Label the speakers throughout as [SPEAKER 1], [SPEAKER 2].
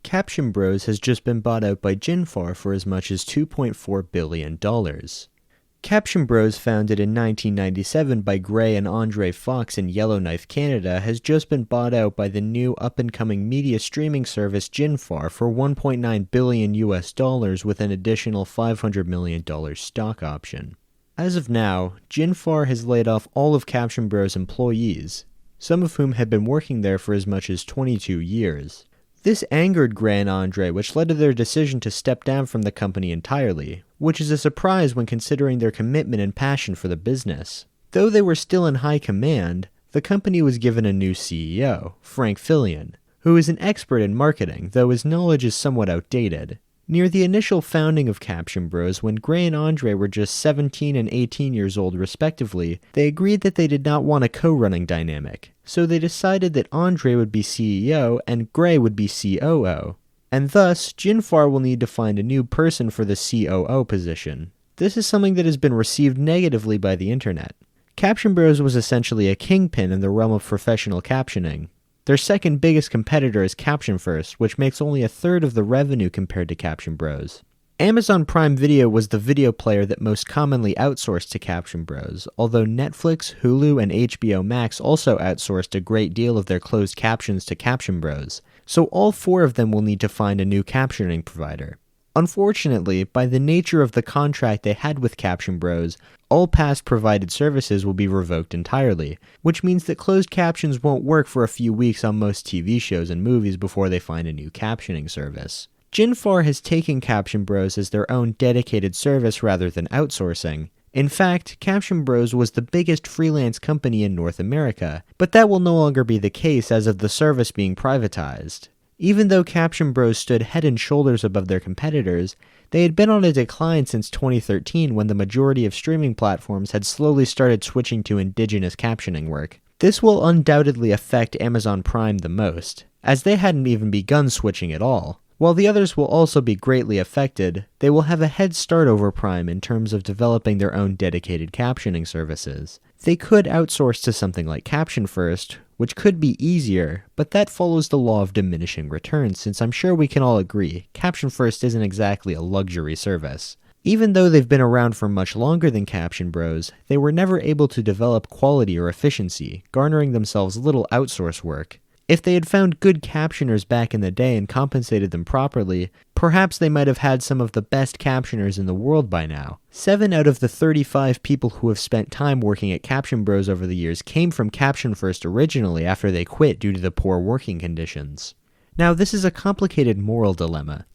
[SPEAKER 1] CaptionBros has just been bought out by Jinfar for as much as $2.4 billion. CaptionBros, founded in 1997 by Gray and Andre Fox in Yellowknife, Canada, has just been bought out by the new up-and-coming media streaming service Jinfar for $1.9 billion with an additional $500 million stock option. As of now, Jinfar has laid off all of CaptionBros' employees, some of whom had been working there for as much as 22 years. This angered Gray and Andre, which led to their decision to step down from the company entirely, which is a surprise when considering their commitment and passion for the business. Though they were still in high command, the company was given a new CEO, Frank Fillion, who is an expert in marketing, though his knowledge is somewhat outdated. Near the initial founding of CaptionBros, when Gray and Andre were just 17 and 18 years old respectively, they agreed that they did not want a co-running dynamic, so they decided that Andre would be CEO and Gray would be COO. And thus, Jinfar will need to find a new person for the COO position. This is something that has been received negatively by the internet. CaptionBros was essentially a kingpin in the realm of professional captioning. Their second biggest competitor is CaptionFirst, which makes only a third of the revenue compared to CaptionBros. Amazon Prime Video was the video player that most commonly outsourced to CaptionBros, although Netflix, Hulu, and HBO Max also outsourced a great deal of their closed captions to CaptionBros, so all four of them will need to find a new captioning provider. Unfortunately, by the nature of the contract they had with CaptionBros, all past provided services will be revoked entirely, which means that closed captions won't work for a few weeks on most TV shows and movies before they find a new captioning service. Jinfar has taken CaptionBros as their own dedicated service rather than outsourcing. In fact, CaptionBros was the biggest freelance company in North America, but that will no longer be the case as of the service being privatized. Even though CaptionBros stood head and shoulders above their competitors, they had been on a decline since 2013 when the majority of streaming platforms had slowly started switching to indigenous captioning work. This will undoubtedly affect Amazon Prime the most, as they hadn't even begun switching at all. While the others will also be greatly affected, they will have a head start over Prime in terms of developing their own dedicated captioning services. They could outsource to something like CaptionFirst, which could be easier, but that follows the law of diminishing returns since I'm sure we can all agree, CaptionFirst isn't exactly a luxury service. Even though they've been around for much longer than CaptionBros, they were never able to develop quality or efficiency, garnering themselves little outsource work. If they had found good captioners back in the day and compensated them properly, perhaps they might have had some of the best captioners in the world by now. 7 out of the 35 people who have spent time working at CaptionBros over the years came from CaptionFirst originally after they quit due to the poor working conditions. Now, this is a complicated moral dilemma.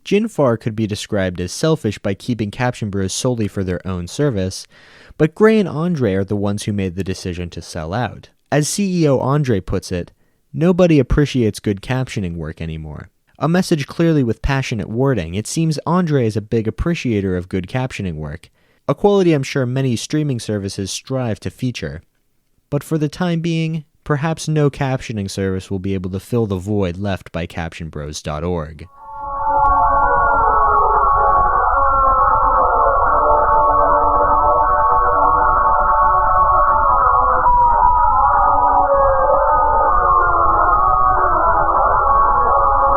[SPEAKER 1] Jinfar could be described as selfish by keeping CaptionBros solely for their own service, but Gray and Andre are the ones who made the decision to sell out. As CEO Andre puts it, nobody appreciates good captioning work anymore. A message clearly with passionate wording, it seems Andre is a big appreciator of good captioning work, a quality I'm sure many streaming services strive to feature. But for the time being, perhaps no captioning service will be able to fill the void left by CaptionBros.org.